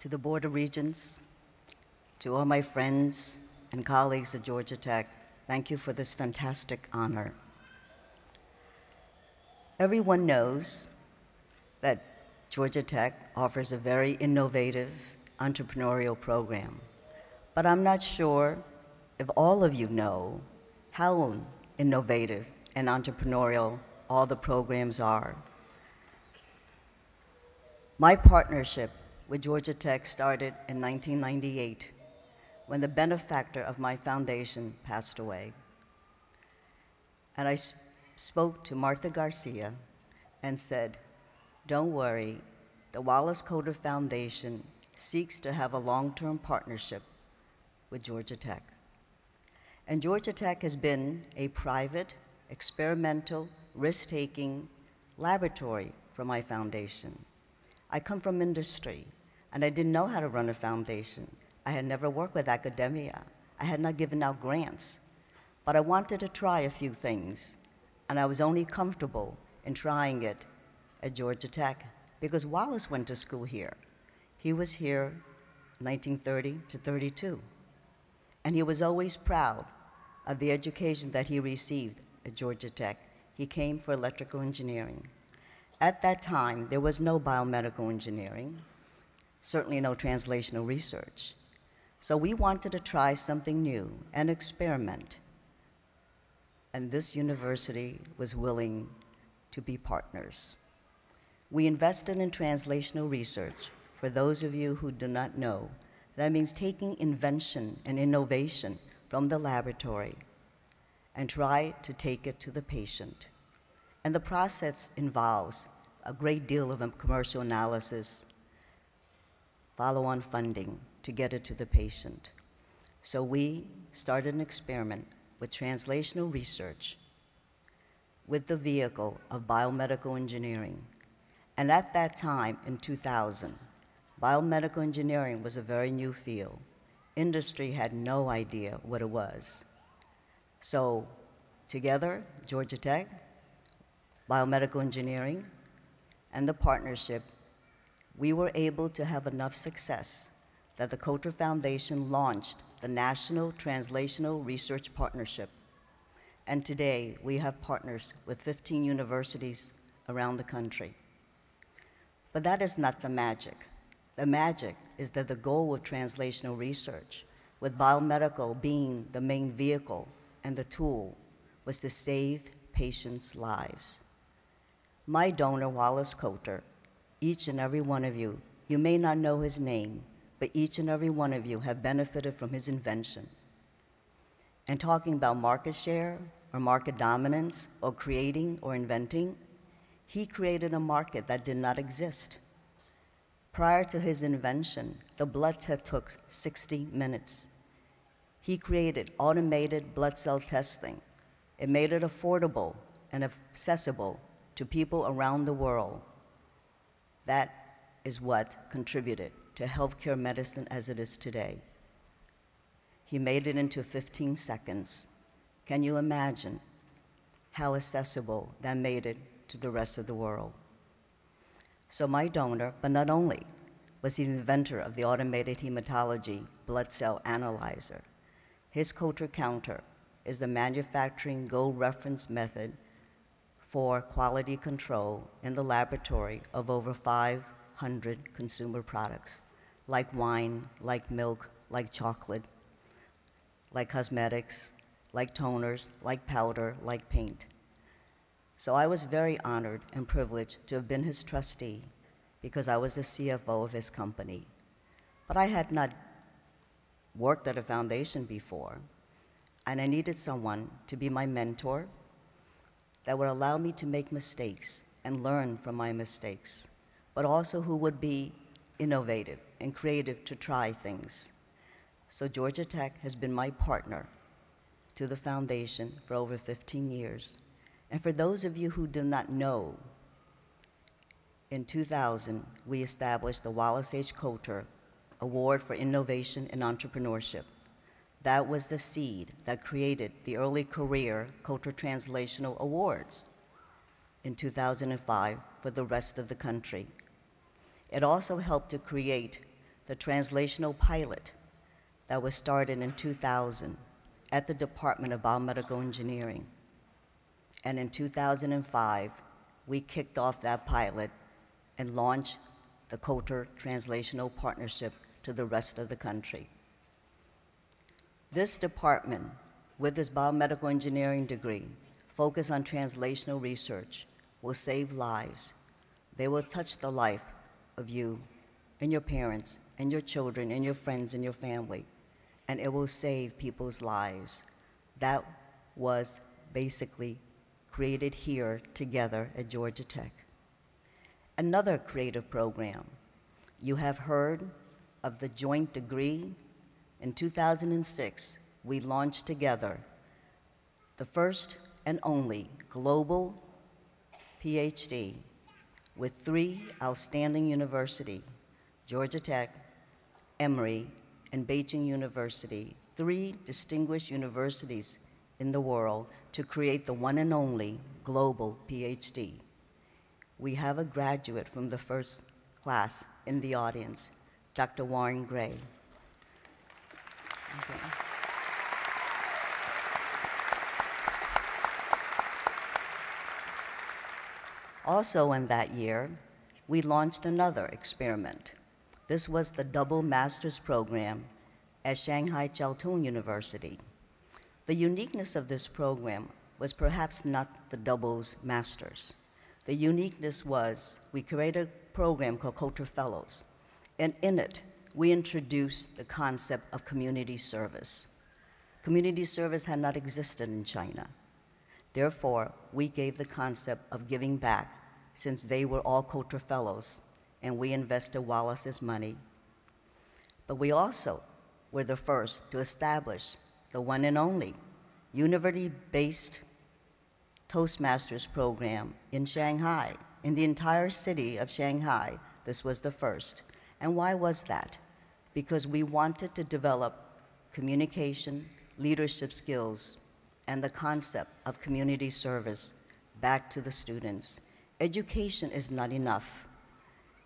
to the Board of Regents, to all my friends and colleagues at Georgia Tech, thank you for this fantastic honor. Everyone knows that Georgia Tech offers a very innovative entrepreneurial program, but I'm not sure if all of you know how innovative and entrepreneurial all the programs are. My partnership with Georgia Tech started in 1998 when the benefactor of my foundation passed away. And I spoke to Martha Garcia and said, "Don't worry, the Wallace Coder Foundation seeks to have a long-term partnership with Georgia Tech." And Georgia Tech has been a private, experimental, risk-taking laboratory for my foundation. I come from industry, and I didn't know how to run a foundation. I had never worked with academia. I had not given out grants. But I wanted to try a few things, and I was only comfortable in trying it at Georgia Tech because Wallace went to school here. He was here 1930 to 32. And he was always proud of the education that he received at Georgia Tech. He came for electrical engineering. At that time, there was no biomedical engineering, certainly no translational research. So we wanted to try something new and experiment. And this university was willing to be partners. We invested in translational research. For those of you who do not know, that means taking invention and innovation from the laboratory and try to take it to the patient. And the process involves a great deal of commercial analysis, follow-on funding to get it to the patient. So we started an experiment with translational research with the vehicle of biomedical engineering. And at that time, in 2000, biomedical engineering was a very new field. Industry had no idea what it was. So together, Georgia Tech, biomedical engineering, and the partnership, we were able to have enough success that the Coulter Foundation launched the National Translational Research Partnership. And today, we have partners with 15 universities around the country. But that is not the magic. The magic is that the goal of translational research, with biomedical being the main vehicle and the tool, was to save patients' lives. My donor, Wallace Coulter, each and every one of you, you may not know his name, but each and every one of you have benefited from his invention. And talking about market share or market dominance or creating or inventing, he created a market that did not exist. Prior to his invention, the blood test took 60 minutes. He created automated blood cell testing. It made it affordable and accessible to people around the world. That is what contributed to healthcare medicine as it is today. He made it into 15 seconds. Can you imagine how accessible that made it to the rest of the world? So my donor, but not only, was the inventor of the automated hematology blood cell analyzer. His Coulter counter is the manufacturing gold reference method for quality control in the laboratory of over 500 consumer products, like wine, like milk, like chocolate, like cosmetics, like toners, like powder, like paint. So I was very honored and privileged to have been his trustee because I was the CFO of his company. But I had not worked at a foundation before, and I needed someone to be my mentor that would allow me to make mistakes and learn from my mistakes, but also who would be innovative and creative to try things. So Georgia Tech has been my partner to the foundation for over 15 years. And for those of you who do not know, in 2000, we established the Wallace H. Coulter Award for Innovation and Entrepreneurship. That was the seed that created the early career Coulter Translational Awards in 2005 for the rest of the country. It also helped to create the the translational pilot that was started in 2000 at the Department of Biomedical Engineering. And in 2005, we kicked off that pilot and launched the Coulter Translational Partnership to the rest of the country. This department, with its biomedical engineering degree, focused on translational research, will save lives. They will touch the life of you and your parents and your children and your friends and your family, and it will save people's lives. That was basically created here together at Georgia Tech. Another creative program, you have heard of the joint degree. In 2006, we launched together the first and only global PhD with 3 outstanding universities, Georgia Tech, Emory, and Beijing University, 3 distinguished universities in the world to create the one and only global PhD. We have a graduate from the first class in the audience, Dr. Warren Gray. Okay. Also in that year, we launched another experiment. This was the double master's program at Shanghai Jiao Tong University. The uniqueness of this program was perhaps not the doubles masters. The uniqueness was we created a program called Coulter Fellows, and in it, we introduced the concept of community service. Community service had not existed in China. Therefore, we gave the concept of giving back, since they were all Coulter Fellows, and we invested Wallace's money. But we also were the first to establish the one and only university-based Toastmasters program in Shanghai. In the entire city of Shanghai, this was the first. And why was that? Because we wanted to develop communication, leadership skills, and the concept of community service back to the students. Education is not enough.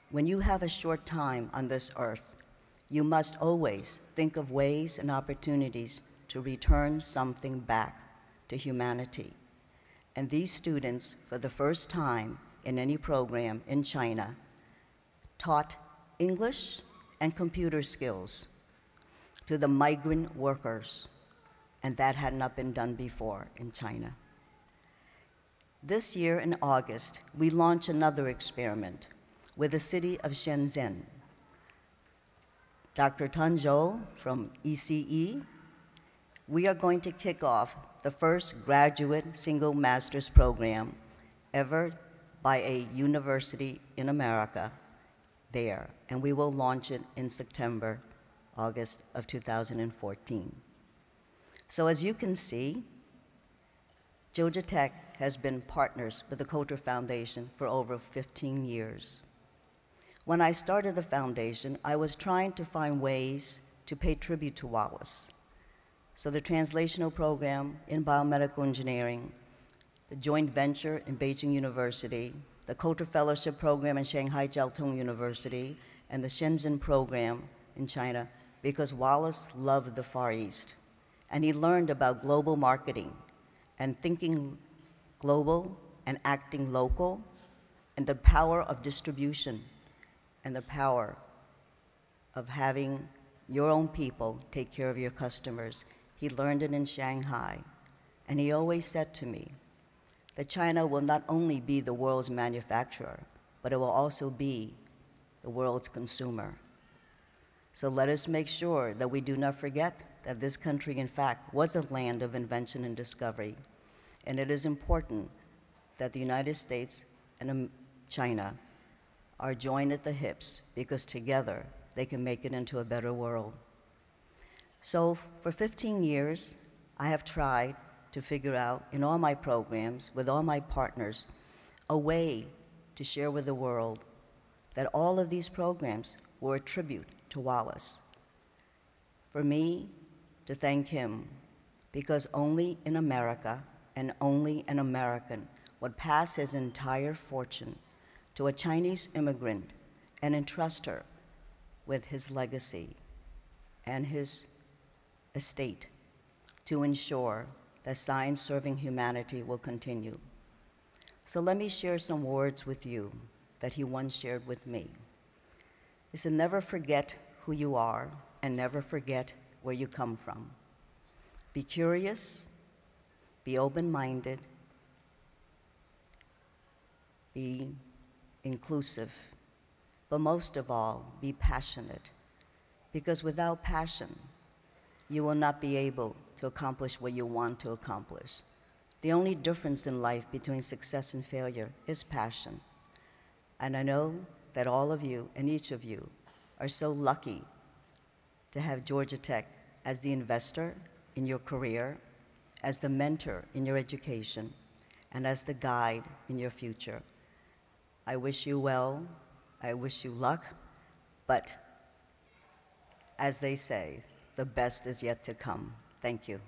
When you have a short time on this earth, you must always think of ways and opportunities to return something back to humanity. And these students, for the first time in any program in China, taught English and computer skills to the migrant workers, and that had not been done before in China. This year in August, we launched another experiment with the city of Shenzhen. Dr. Tan Zhou from ECE, we are going to kick off the first graduate single master's program ever by a university in America there, and we will launch it in September, August of 2014. So as you can see, Georgia Tech has been partners with the Coulter Foundation for over 15 years. When I started the foundation, I was trying to find ways to pay tribute to Wallace. So the translational program in biomedical engineering, the joint venture in Beijing University, the Coulter Fellowship Program in Shanghai Jiao Tong University, and the Shenzhen program in China, because Wallace loved the Far East. And he learned about global marketing and thinking global and acting local, and the power of distribution and the power of having your own people take care of your customers. He learned it in Shanghai. And he always said to me that China will not only be the world's manufacturer, but it will also be the world's consumer. So let us make sure that we do not forget that this country, in fact, was a land of invention and discovery. And it is important that the United States and China are joined at the hips, because together they can make it into a better world. So for 15 years, I have tried to figure out in all my programs, with all my partners, a way to share with the world that all of these programs were a tribute to Wallace. For me, to thank him, because only in America and only an American would pass his entire fortune to a Chinese immigrant and entrust her with his legacy and his estate to ensure that science serving humanity will continue. So let me share some words with you that he once shared with me. He said, never forget who you are and never forget where you come from. Be curious, be open-minded, be inclusive, but most of all, be passionate. Because without passion, you will not be able to accomplish what you want to accomplish. The only difference in life between success and failure is passion. And I know that all of you and each of you are so lucky to have Georgia Tech as the investor in your career, as the mentor in your education, and as the guide in your future. I wish you well, I wish you luck, but as they say, the best is yet to come. Thank you.